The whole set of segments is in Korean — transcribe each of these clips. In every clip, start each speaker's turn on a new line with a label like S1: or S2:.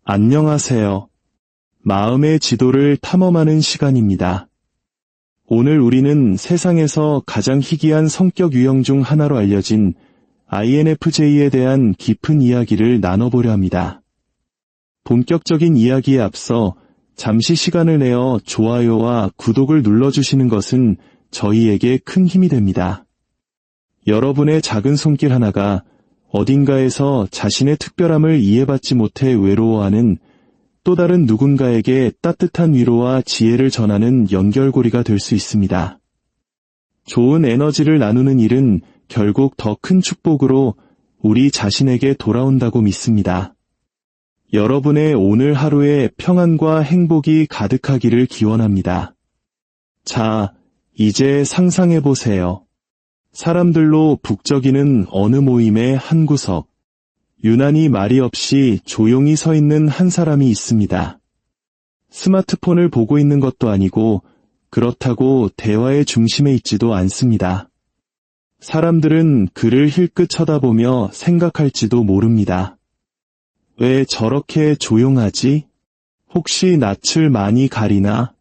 S1: 안녕하세요. 마음의 지도를 탐험하는 시간입니다. 오늘 우리는 세상에서 가장 희귀한 성격 유형 중 하나로 알려진 INFJ에 대한 깊은 이야기를 나눠보려 합니다. 본격적인 이야기에 앞서 잠시 시간을 내어 좋아요와 구독을 눌러주시는 것은 저희에게 큰 힘이 됩니다. 여러분의 작은 손길 하나가 어딘가에서 자신의 특별함을 이해받지 못해 외로워하는 또 다른 누군가에게 따뜻한 위로와 지혜를 전하는 연결고리가 될 수 있습니다. 좋은 에너지를 나누는 일은 결국 더 큰 축복으로 우리 자신에게 돌아온다고 믿습니다. 여러분의 오늘 하루에 평안과 행복이 가득하기를 기원합니다. 자, 이제 상상해보세요. 사람들로 북적이는 어느 모임의 한 구석, 유난히 말이 없이 조용히 서 있는 한 사람이 있습니다. 스마트폰을 보고 있는 것도 아니고 그렇다고 대화의 중심에 있지도 않습니다. 사람들은 그를 힐끗 쳐다보며 생각할지도 모릅니다. 왜 저렇게 조용하지? 혹시 낯을 많이 가리나?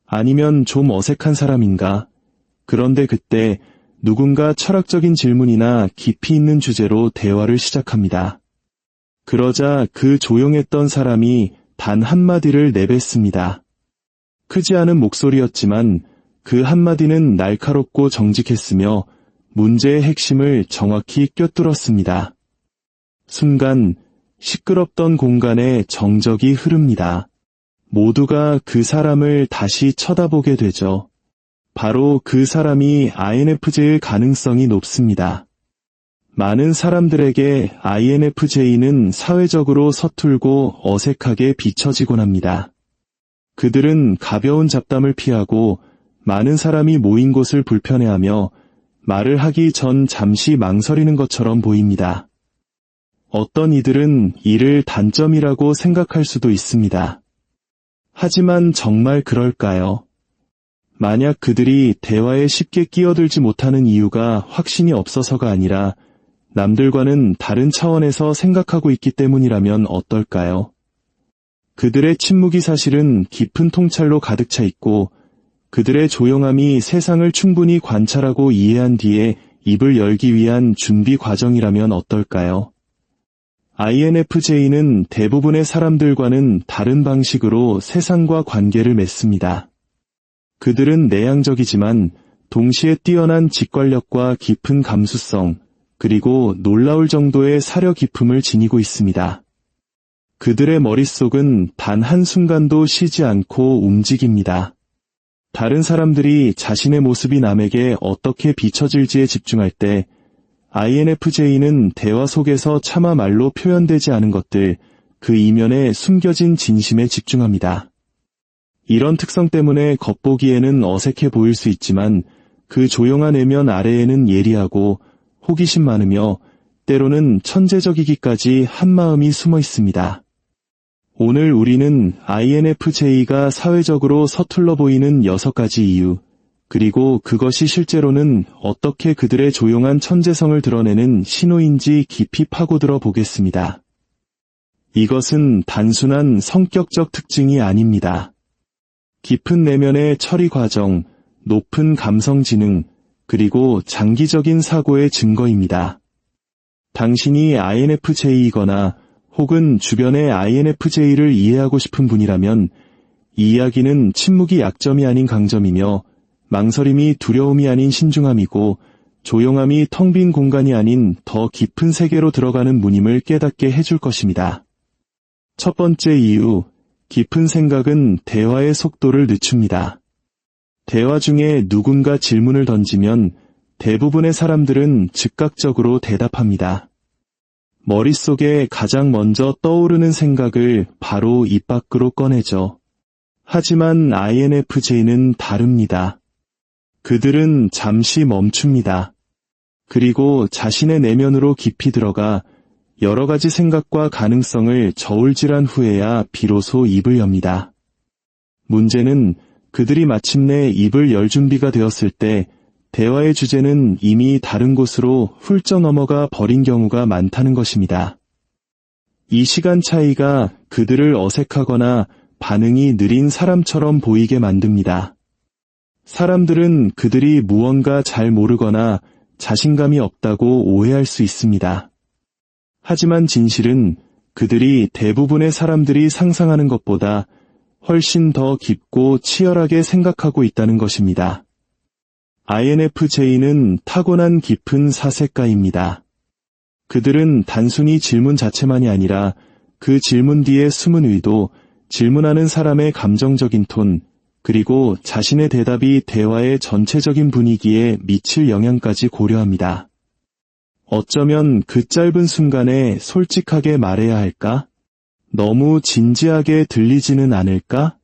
S1: 아니면 좀 어색한 사람인가? 그런데 그때 누군가 철학적인 질문이나 깊이 있는 주제로 대화를 시작합니다. 그러자 그 조용했던 사람이 단 한마디를 내뱉습니다. 크지 않은 목소리였지만 그 한마디는 날카롭고 정직했으며 문제의 핵심을 정확히 꿰뚫었습니다. 순간 시끄럽던 공간에 정적이 흐릅니다. 모두가 그 사람을 다시 쳐다보게 되죠. 바로 그 사람이 INFJ일 가능성이 높습니다. 많은 사람들에게 INFJ는 사회적으로 서툴고 어색하게 비춰지곤 합니다. 그들은 가벼운 잡담을 피하고 많은 사람이 모인 곳을 불편해하며 말을 하기 전 잠시 망설이는 것처럼 보입니다. 어떤 이들은 이를 단점이라고 생각할 수도 있습니다. 하지만 정말 그럴까요? 만약 그들이 대화에 쉽게 끼어들지 못하는 이유가 확신이 없어서가 아니라 남들과는 다른 차원에서 생각하고 있기 때문이라면 어떨까요? 그들의 침묵이 사실은 깊은 통찰로 가득 차 있고 그들의 조용함이 세상을 충분히 관찰하고 이해한 뒤에 입을 열기 위한 준비 과정이라면 어떨까요? INFJ는 대부분의 사람들과는 다른 방식으로 세상과 관계를 맺습니다. 그들은 내향적이지만 동시에 뛰어난 직관력과 깊은 감수성, 그리고 놀라울 정도의 사려 깊음을 지니고 있습니다. 그들의 머릿속은 단 한순간도 쉬지 않고 움직입니다. 다른 사람들이 자신의 모습이 남에게 어떻게 비춰질지에 집중할 때 INFJ는 대화 속에서 차마 말로 표현되지 않은 것들, 그 이면에 숨겨진 진심에 집중합니다. 이런 특성 때문에 겉보기에는 어색해 보일 수 있지만 그 조용한 내면 아래에는 예리하고 호기심 많으며 때로는 천재적이기까지 한마음이 숨어 있습니다. 오늘 우리는 INFJ가 사회적으로 서툴러 보이는 6가지 이유, 그리고 그것이 실제로는 어떻게 그들의 조용한 천재성을 드러내는 신호인지 깊이 파고들어 보겠습니다. 이것은 단순한 성격적 특징이 아닙니다. 깊은 내면의 처리 과정, 높은 감성 지능, 그리고 장기적인 사고의 증거입니다. 당신이 INFJ이거나 혹은 주변의 INFJ를 이해하고 싶은 분이라면 이 이야기는 침묵이 약점이 아닌 강점이며 망설임이 두려움이 아닌 신중함이고 조용함이 텅 빈 공간이 아닌 더 깊은 세계로 들어가는 문임을 깨닫게 해줄 것입니다. 첫 번째 이유, 깊은 생각은 대화의 속도를 늦춥니다. 대화 중에 누군가 질문을 던지면 대부분의 사람들은 즉각적으로 대답합니다. 머릿속에 가장 먼저 떠오르는 생각을 바로 입 밖으로 꺼내죠. 하지만 INFJ는 다릅니다. 그들은 잠시 멈춥니다. 그리고 자신의 내면으로 깊이 들어가 여러 가지 생각과 가능성을 저울질한 후에야 비로소 입을 엽니다. 문제는 그들이 마침내 입을 열 준비가 되었을 때 대화의 주제는 이미 다른 곳으로 훌쩍 넘어가 버린 경우가 많다는 것입니다. 이 시간 차이가 그들을 어색하거나 반응이 느린 사람처럼 보이게 만듭니다. 사람들은 그들이 무언가 잘 모르거나 자신감이 없다고 오해할 수 있습니다. 하지만 진실은 그들이 대부분의 사람들이 상상하는 것보다 훨씬 더 깊고 치열하게 생각하고 있다는 것입니다. INFJ는 타고난 깊은 사색가입니다. 그들은 단순히 질문 자체만이 아니라 그 질문 뒤에 숨은 의도, 질문하는 사람의 감정적인 톤, 그리고 자신의 대답이 대화의 전체적인 분위기에 미칠 영향까지 고려합니다. 어쩌면 그 짧은 순간에 솔직하게 말해야 할까? 너무 진지하게 들리지는 않을까?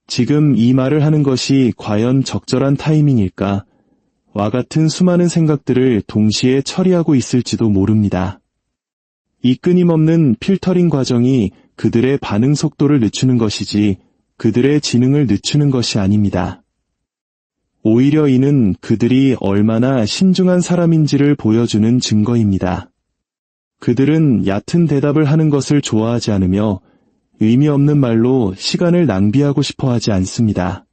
S1: 지금 이 말을 하는 것이 과연 적절한 타이밍일까? 와 같은 수많은 생각들을 동시에 처리하고 있을지도 모릅니다. 이 끊임없는 필터링 과정이 그들의 반응 속도를 늦추는 것이지 그들의 지능을 늦추는 것이 아닙니다. 오히려 이는 그들이 얼마나 신중한 사람인지를 보여주는 증거입니다. 그들은 얕은 대답을 하는 것을 좋아하지 않으며 의미 없는 말로 시간을 낭비하고 싶어 하지 않습니다.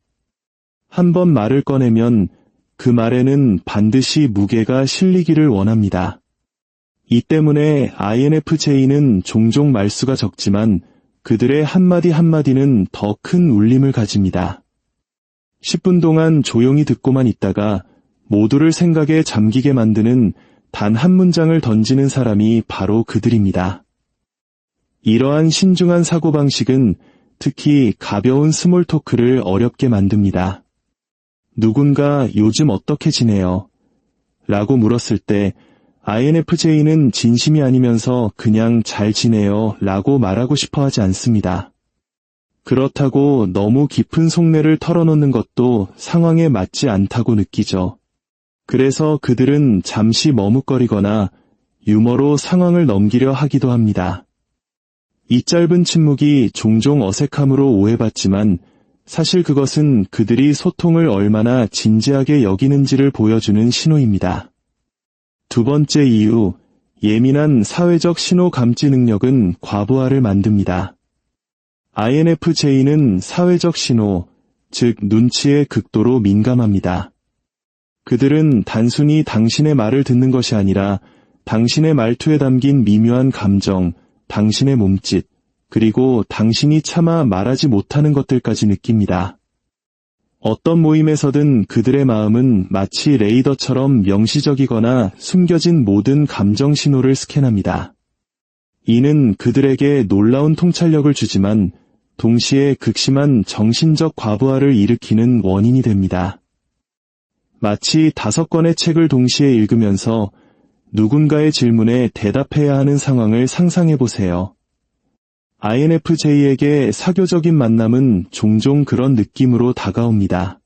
S1: 한 번 말을 꺼내면 그 말에는 반드시 무게가 실리기를 원합니다. 이 때문에 INFJ는 종종 말수가 적지만 그들의 한마디 한마디는 더 큰 울림을 가집니다. 10분 동안 조용히 듣고만 있다가 모두를 생각에 잠기게 만드는 단 한 문장을 던지는 사람이 바로 그들입니다. 이러한 신중한 사고방식은 특히 가벼운 스몰 토크를 어렵게 만듭니다. 누군가 요즘 어떻게 지내요? 라고 물었을 때 INFJ는 진심이 아니면서 그냥 잘 지내요 라고 말하고 싶어 하지 않습니다. 그렇다고 너무 깊은 속내를 털어놓는 것도 상황에 맞지 않다고 느끼죠. 그래서 그들은 잠시 머뭇거리거나 유머로 상황을 넘기려 하기도 합니다. 이 짧은 침묵이 종종 어색함으로 오해받지만 사실 그것은 그들이 소통을 얼마나 진지하게 여기는지를 보여주는 신호입니다. 두 번째 이유, 예민한 사회적 신호 감지 능력은 과부하를 만듭니다. INFJ는 사회적 신호, 즉 눈치에 극도로 민감합니다. 그들은 단순히 당신의 말을 듣는 것이 아니라 당신의 말투에 담긴 미묘한 감정, 당신의 몸짓, 그리고 당신이 차마 말하지 못하는 것들까지 느낍니다. 어떤 모임에서든 그들의 마음은 마치 레이더처럼 명시적이거나 숨겨진 모든 감정 신호를 스캔합니다. 이는 그들에게 놀라운 통찰력을 주지만 동시에 극심한 정신적 과부하를 일으키는 원인이 됩니다. 마치 5권의 책을 동시에 읽으면서 누군가의 질문에 대답해야 하는 상황을 상상해 보세요. INFJ에게 사교적인 만남은 종종 그런 느낌으로 다가옵니다.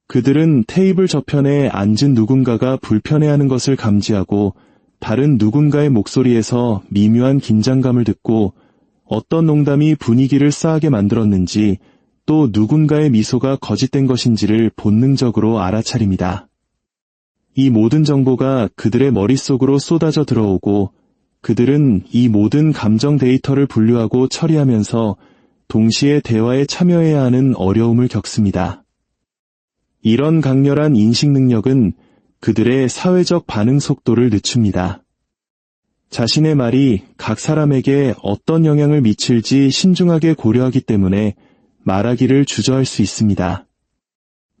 S1: 그들은 테이블 저편에 앉은 누군가가 불편해하는 것을 감지하고 다른 누군가의 목소리에서 미묘한 긴장감을 듣고 어떤 농담이 분위기를 싸하게 만들었는지 또 누군가의 미소가 거짓된 것인지를 본능적으로 알아차립니다. 이 모든 정보가 그들의 머릿속으로 쏟아져 들어오고 그들은 이 모든 감정 데이터를 분류하고 처리하면서 동시에 대화에 참여해야 하는 어려움을 겪습니다. 이런 강렬한 인식 능력은 그들의 사회적 반응 속도를 늦춥니다. 자신의 말이 각 사람에게 어떤 영향을 미칠지 신중하게 고려하기 때문에 말하기를 주저할 수 있습니다.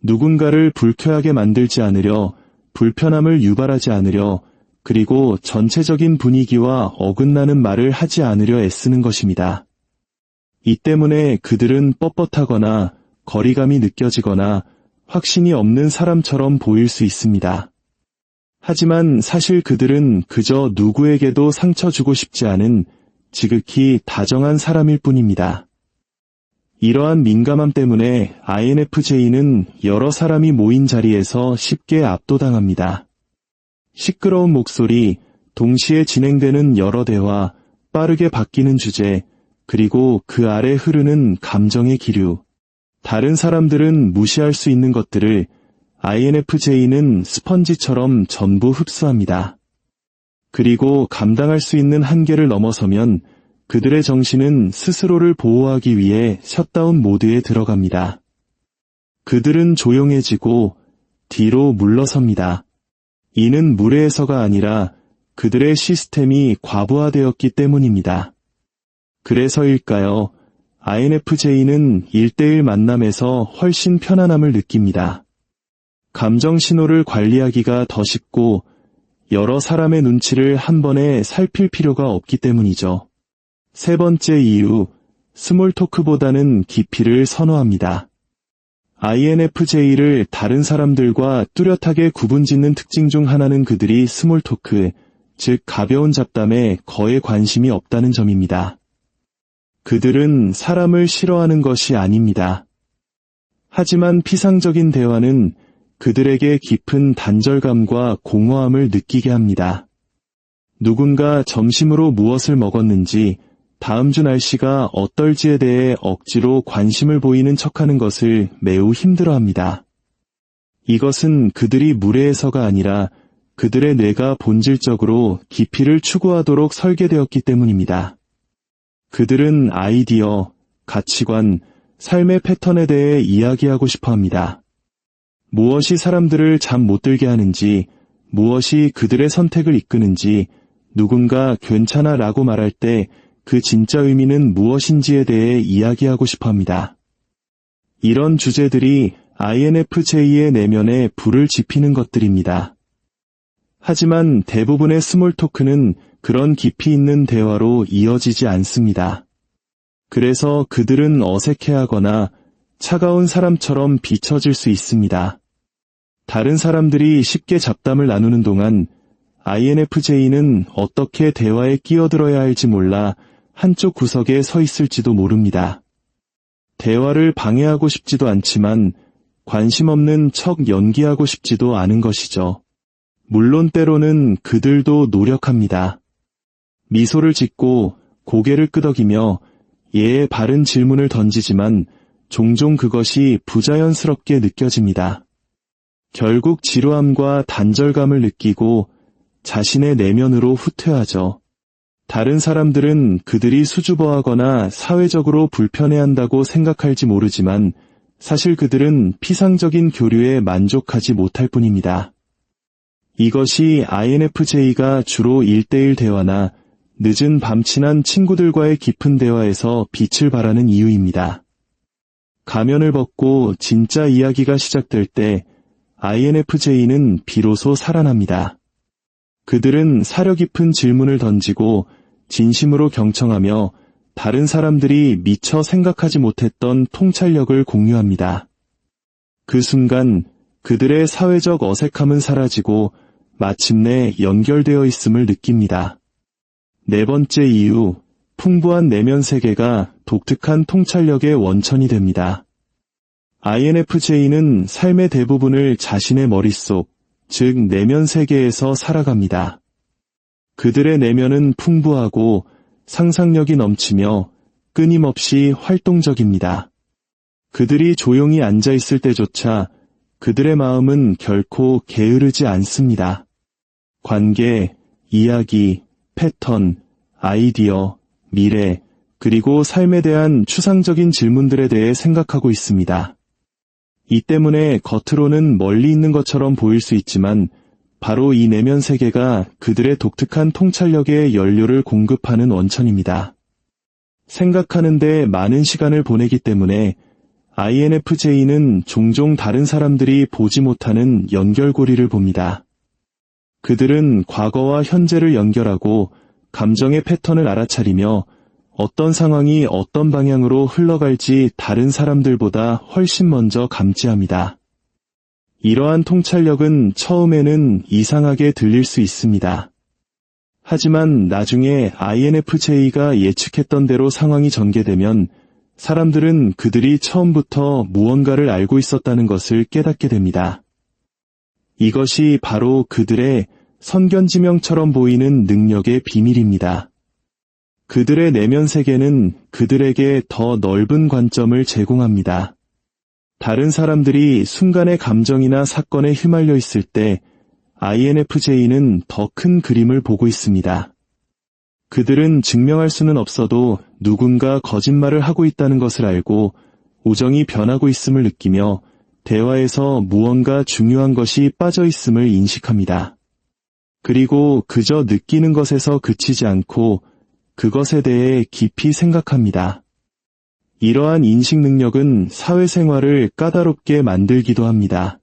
S1: 누군가를 불쾌하게 만들지 않으려, 불편함을 유발하지 않으려, 그리고 전체적인 분위기와 어긋나는 말을 하지 않으려 애쓰는 것입니다. 이 때문에 그들은 뻣뻣하거나 거리감이 느껴지거나 확신이 없는 사람처럼 보일 수 있습니다. 하지만 사실 그들은 그저 누구에게도 상처 주고 싶지 않은 지극히 다정한 사람일 뿐입니다. 이러한 민감함 때문에 INFJ는 여러 사람이 모인 자리에서 쉽게 압도당합니다. 시끄러운 목소리, 동시에 진행되는 여러 대화, 빠르게 바뀌는 주제, 그리고 그 아래 흐르는 감정의 기류. 다른 사람들은 무시할 수 있는 것들을 INFJ는 스펀지처럼 전부 흡수합니다. 그리고 감당할 수 있는 한계를 넘어서면 그들의 정신은 스스로를 보호하기 위해 셧다운 모드에 들어갑니다. 그들은 조용해지고 뒤로 물러섭니다. 이는 무례해서가 아니라 그들의 시스템이 과부하되었기 때문입니다. 그래서일까요? INFJ는 1대1 만남에서 훨씬 편안함을 느낍니다. 감정 신호를 관리하기가 더 쉽고 여러 사람의 눈치를 한 번에 살필 필요가 없기 때문이죠. 세 번째 이유, 스몰 토크보다는 깊이를 선호합니다. INFJ를 다른 사람들과 뚜렷하게 구분짓는 특징 중 하나는 그들이 스몰 토크, 즉 가벼운 잡담에 거의 관심이 없다는 점입니다. 그들은 사람을 싫어하는 것이 아닙니다. 하지만 피상적인 대화는 그들에게 깊은 단절감과 공허함을 느끼게 합니다. 누군가 점심으로 무엇을 먹었는지, 다음 주 날씨가 어떨지에 대해 억지로 관심을 보이는 척하는 것을 매우 힘들어합니다. 이것은 그들이 무례해서가 아니라 그들의 뇌가 본질적으로 깊이를 추구하도록 설계되었기 때문입니다. 그들은 아이디어, 가치관, 삶의 패턴에 대해 이야기하고 싶어 합니다. 무엇이 사람들을 잠 못 들게 하는지, 무엇이 그들의 선택을 이끄는지, 누군가 괜찮아 라고 말할 때 그 진짜 의미는 무엇인지에 대해 이야기하고 싶어 합니다. 이런 주제들이 INFJ의 내면에 불을 지피는 것들입니다. 하지만 대부분의 스몰 토크는 그런 깊이 있는 대화로 이어지지 않습니다. 그래서 그들은 어색해하거나 차가운 사람처럼 비춰질 수 있습니다. 다른 사람들이 쉽게 잡담을 나누는 동안 INFJ는 어떻게 대화에 끼어들어야 할지 몰라 한쪽 구석에 서 있을지도 모릅니다. 대화를 방해하고 싶지도 않지만 관심 없는 척 연기하고 싶지도 않은 것이죠. 물론 때로는 그들도 노력합니다. 미소를 짓고 고개를 끄덕이며 예의 바른 질문을 던지지만 종종 그것이 부자연스럽게 느껴집니다. 결국 지루함과 단절감을 느끼고 자신의 내면으로 후퇴하죠. 다른 사람들은 그들이 수줍어하거나 사회적으로 불편해한다고 생각할지 모르지만 사실 그들은 피상적인 교류에 만족하지 못할 뿐입니다. 이것이 INFJ가 주로 1대1 대화나 늦은 밤 친한 친구들과의 깊은 대화에서 빛을 발하는 이유입니다. 가면을 벗고 진짜 이야기가 시작될 때 INFJ는 비로소 살아납니다. 그들은 사려 깊은 질문을 던지고 진심으로 경청하며 다른 사람들이 미처 생각하지 못했던 통찰력을 공유합니다. 그 순간 그들의 사회적 어색함은 사라지고 마침내 연결되어 있음을 느낍니다. 네 번째 이유, 풍부한 내면 세계가 독특한 통찰력의 원천이 됩니다. INFJ는 삶의 대부분을 자신의 머릿속, 즉 내면 세계에서 살아갑니다. 그들의 내면은 풍부하고 상상력이 넘치며 끊임없이 활동적입니다. 그들이 조용히 앉아 있을 때조차 그들의 마음은 결코 게으르지 않습니다. 관계, 이야기, 패턴, 아이디어, 미래, 그리고 삶에 대한 추상적인 질문들에 대해 생각하고 있습니다. 이 때문에 겉으로는 멀리 있는 것처럼 보일 수 있지만 바로 이 내면 세계가 그들의 독특한 통찰력의 연료를 공급하는 원천입니다. 생각하는 데 많은 시간을 보내기 때문에 INFJ는 종종 다른 사람들이 보지 못하는 연결고리를 봅니다. 그들은 과거와 현재를 연결하고 감정의 패턴을 알아차리며 어떤 상황이 어떤 방향으로 흘러갈지 다른 사람들보다 훨씬 먼저 감지합니다. 이러한 통찰력은 처음에는 이상하게 들릴 수 있습니다. 하지만 나중에 INFJ가 예측했던 대로 상황이 전개되면 사람들은 그들이 처음부터 무언가를 알고 있었다는 것을 깨닫게 됩니다. 이것이 바로 그들의 선견지명처럼 보이는 능력의 비밀입니다. 그들의 내면 세계는 그들에게 더 넓은 관점을 제공합니다. 다른 사람들이 순간의 감정이나 사건에 휘말려 있을 때 INFJ는 더 큰 그림을 보고 있습니다. 그들은 증명할 수는 없어도 누군가 거짓말을 하고 있다는 것을 알고 우정이 변하고 있음을 느끼며 대화에서 무언가 중요한 것이 빠져 있음을 인식합니다. 그리고 그저 느끼는 것에서 그치지 않고 그것에 대해 깊이 생각합니다. 이러한 인식 능력은 사회생활을 까다롭게 만들기도 합니다.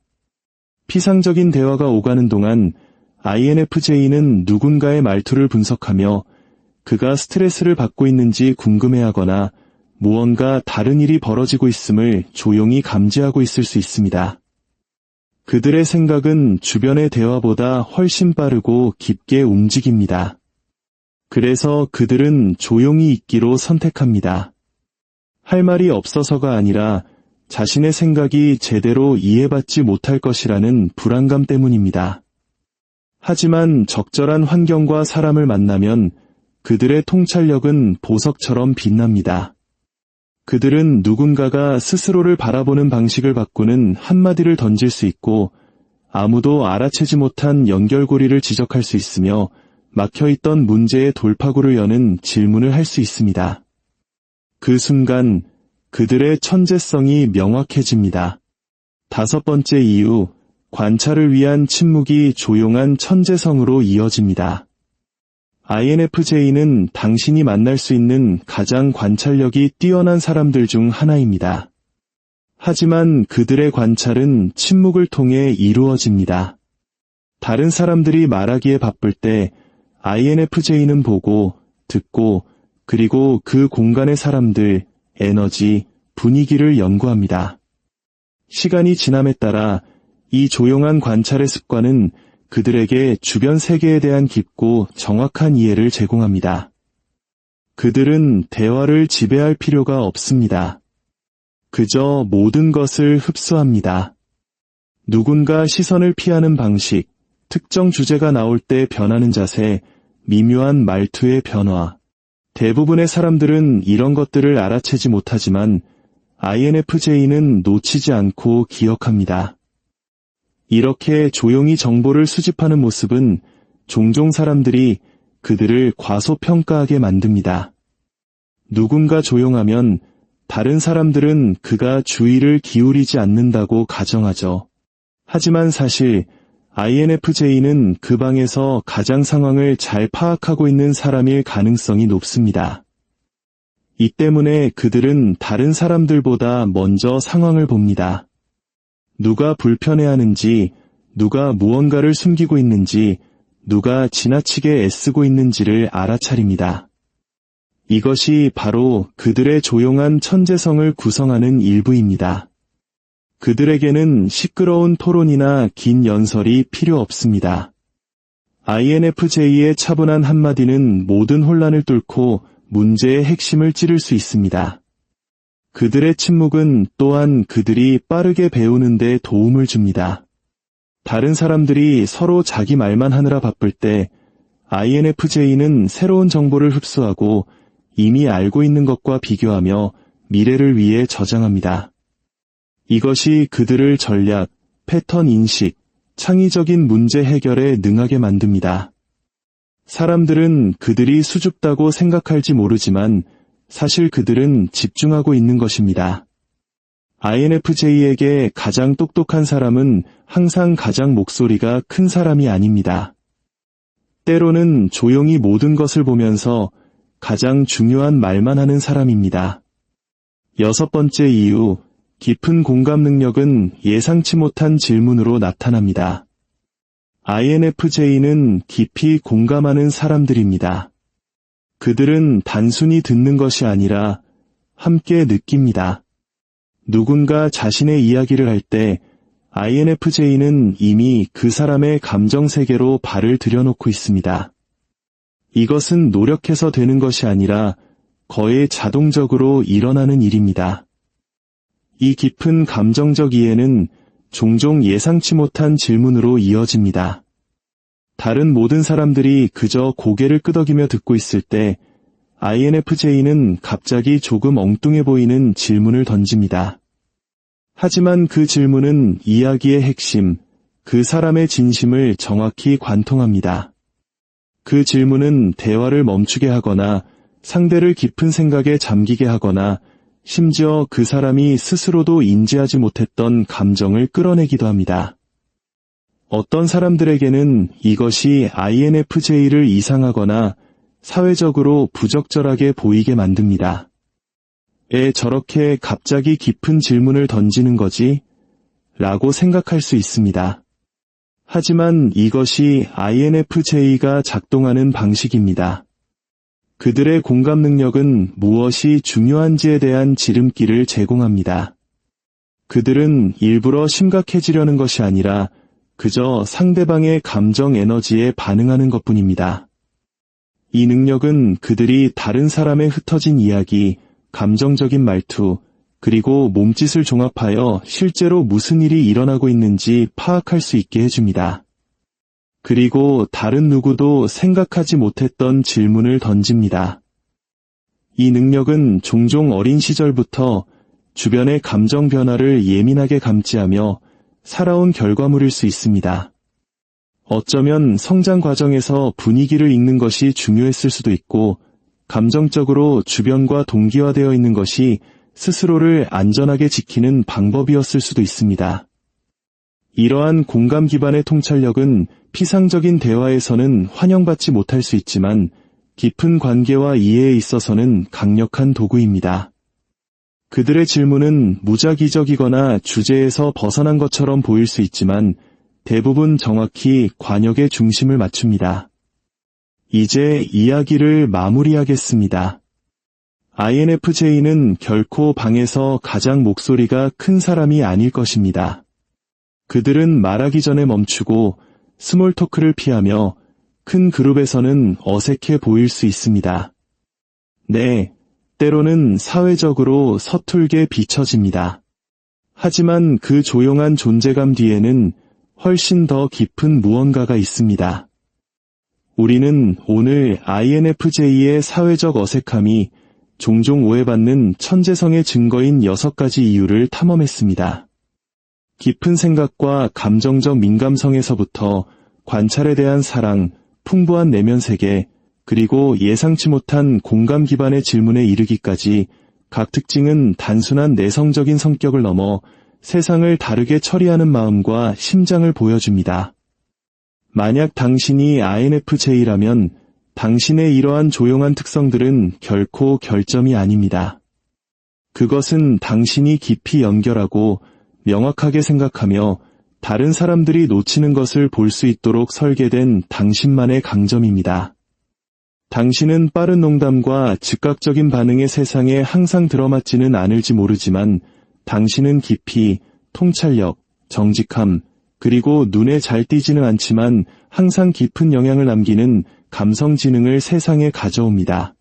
S1: 피상적인 대화가 오가는 동안 INFJ는 누군가의 말투를 분석하며 그가 스트레스를 받고 있는지 궁금해하거나 무언가 다른 일이 벌어지고 있음을 조용히 감지하고 있을 수 있습니다. 그들의 생각은 주변의 대화보다 훨씬 빠르고 깊게 움직입니다. 그래서 그들은 조용히 있기로 선택합니다. 할 말이 없어서가 아니라 자신의 생각이 제대로 이해받지 못할 것이라는 불안감 때문입니다. 하지만 적절한 환경과 사람을 만나면 그들의 통찰력은 보석처럼 빛납니다. 그들은 누군가가 스스로를 바라보는 방식을 바꾸는 한마디를 던질 수 있고 아무도 알아채지 못한 연결고리를 지적할 수 있으며 막혀있던 문제의 돌파구를 여는 질문을 할 수 있습니다. 그 순간 그들의 천재성이 명확해집니다. 5번째 이유, 관찰을 위한 침묵이 조용한 천재성으로 이어집니다. INFJ는 당신이 만날 수 있는 가장 관찰력이 뛰어난 사람들 중 하나입니다. 하지만 그들의 관찰은 침묵을 통해 이루어집니다. 다른 사람들이 말하기에 바쁠 때 INFJ는 보고, 듣고, 그리고 그 공간의 사람들, 에너지, 분위기를 연구합니다. 시간이 지남에 따라 이 조용한 관찰의 습관은 그들에게 주변 세계에 대한 깊고 정확한 이해를 제공합니다. 그들은 대화를 지배할 필요가 없습니다. 그저 모든 것을 흡수합니다. 누군가 시선을 피하는 방식, 특정 주제가 나올 때 변하는 자세, 미묘한 말투의 변화. 대부분의 사람들은 이런 것들을 알아채지 못하지만 INFJ는 놓치지 않고 기억합니다. 이렇게 조용히 정보를 수집하는 모습은 종종 사람들이 그들을 과소평가하게 만듭니다. 누군가 조용하면 다른 사람들은 그가 주의를 기울이지 않는다고 가정하죠. 하지만 사실 INFJ는 그 방에서 가장 상황을 잘 파악하고 있는 사람일 가능성이 높습니다. 이 때문에 그들은 다른 사람들보다 먼저 상황을 봅니다. 누가 불편해하는지, 누가 무언가를 숨기고 있는지, 누가 지나치게 애쓰고 있는지를 알아차립니다. 이것이 바로 그들의 조용한 천재성을 구성하는 일부입니다. 그들에게는 시끄러운 토론이나 긴 연설이 필요 없습니다. INFJ의 차분한 한마디는 모든 혼란을 뚫고 문제의 핵심을 찌를 수 있습니다. 그들의 침묵은 또한 그들이 빠르게 배우는 데 도움을 줍니다. 다른 사람들이 서로 자기 말만 하느라 바쁠 때 INFJ는 새로운 정보를 흡수하고 이미 알고 있는 것과 비교하며 미래를 위해 저장합니다. 이것이 그들을 전략, 패턴 인식, 창의적인 문제 해결에 능하게 만듭니다. 사람들은 그들이 수줍다고 생각할지 모르지만 사실 그들은 집중하고 있는 것입니다. INFJ에게 가장 똑똑한 사람은 항상 가장 목소리가 큰 사람이 아닙니다. 때로는 조용히 모든 것을 보면서 가장 중요한 말만 하는 사람입니다. 6번째 이유, 깊은 공감 능력은 예상치 못한 질문으로 나타납니다. INFJ는 깊이 공감하는 사람들입니다. 그들은 단순히 듣는 것이 아니라 함께 느낍니다. 누군가 자신의 이야기를 할 때 INFJ는 이미 그 사람의 감정 세계로 발을 들여놓고 있습니다. 이것은 노력해서 되는 것이 아니라 거의 자동적으로 일어나는 일입니다. 이 깊은 감정적 이해는 종종 예상치 못한 질문으로 이어집니다. 다른 모든 사람들이 그저 고개를 끄덕이며 듣고 있을 때 INFJ는 갑자기 조금 엉뚱해 보이는 질문을 던집니다. 하지만 그 질문은 이야기의 핵심, 그 사람의 진심을 정확히 관통합니다. 그 질문은 대화를 멈추게 하거나 상대를 깊은 생각에 잠기게 하거나 심지어 그 사람이 스스로도 인지하지 못했던 감정을 끌어내기도 합니다. 어떤 사람들에게는 이것이 INFJ를 이상하거나 사회적으로 부적절하게 보이게 만듭니다. 저렇게 갑자기 깊은 질문을 던지는 거지? 라고 생각할 수 있습니다. 하지만 이것이 INFJ가 작동하는 방식입니다. 그들의 공감 능력은 무엇이 중요한지에 대한 지름길을 제공합니다. 그들은 일부러 심각해지려는 것이 아니라 그저 상대방의 감정 에너지에 반응하는 것뿐입니다. 이 능력은 그들이 다른 사람의 흩어진 이야기, 감정적인 말투, 그리고 몸짓을 종합하여 실제로 무슨 일이 일어나고 있는지 파악할 수 있게 해줍니다. 그리고 다른 누구도 생각하지 못했던 질문을 던집니다. 이 능력은 종종 어린 시절부터 주변의 감정 변화를 예민하게 감지하며 살아온 결과물일 수 있습니다. 어쩌면 성장 과정에서 분위기를 읽는 것이 중요했을 수도 있고, 감정적으로 주변과 동기화되어 있는 것이 스스로를 안전하게 지키는 방법이었을 수도 있습니다. 이러한 공감 기반의 통찰력은 피상적인 대화에서는 환영받지 못할 수 있지만 깊은 관계와 이해에 있어서는 강력한 도구입니다. 그들의 질문은 무작위적이거나 주제에서 벗어난 것처럼 보일 수 있지만 대부분 정확히 관역의 중심을 맞춥니다. 이제 이야기를 마무리하겠습니다. INFJ는 결코 방에서 가장 목소리가 큰 사람이 아닐 것입니다. 그들은 말하기 전에 멈추고 스몰 토크를 피하며 큰 그룹에서는 어색해 보일 수 있습니다. 네, 때로는 사회적으로 서툴게 비춰집니다. 하지만 그 조용한 존재감 뒤에는 훨씬 더 깊은 무언가가 있습니다. 우리는 오늘 INFJ의 사회적 어색함이 종종 오해받는 천재성의 증거인 6가지 이유를 탐험했습니다. 깊은 생각과 감정적 민감성에서부터 관찰에 대한 사랑, 풍부한 내면 세계, 그리고 예상치 못한 공감 기반의 질문에 이르기까지 각 특징은 단순한 내성적인 성격을 넘어 세상을 다르게 처리하는 마음과 심장을 보여줍니다. 만약 당신이 INFJ라면 당신의 이러한 조용한 특성들은 결코 결점이 아닙니다. 그것은 당신이 깊이 연결하고 명확하게 생각하며 다른 사람들이 놓치는 것을 볼 수 있도록 설계된 당신만의 강점입니다. 당신은 빠른 농담과 즉각적인 반응의 세상에 항상 들어맞지는 않을지 모르지만 당신은 깊이, 통찰력, 정직함, 그리고 눈에 잘 띄지는 않지만 항상 깊은 영향을 남기는 감성 지능을 세상에 가져옵니다.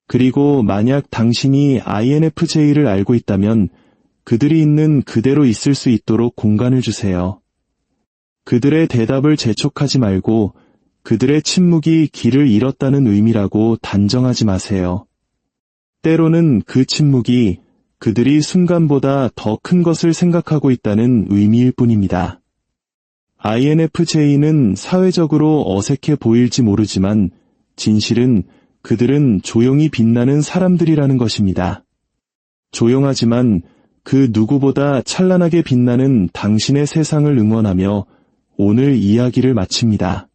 S1: 그리고 만약 당신이 INFJ를 알고 있다면 그들이 있는 그대로 있을 수 있도록 공간을 주세요. 그들의 대답을 재촉하지 말고 그들의 침묵이 길을 잃었다는 의미라고 단정하지 마세요. 때로는 그 침묵이 그들이 순간보다 더 큰 것을 생각하고 있다는 의미일 뿐입니다. INFJ는 사회적으로 어색해 보일지 모르지만 진실은 그들은 조용히 빛나는 사람들이라는 것입니다. 조용하지만 그 누구보다 찬란하게 빛나는 당신의 세상을 응원하며 오늘 이야기를 마칩니다.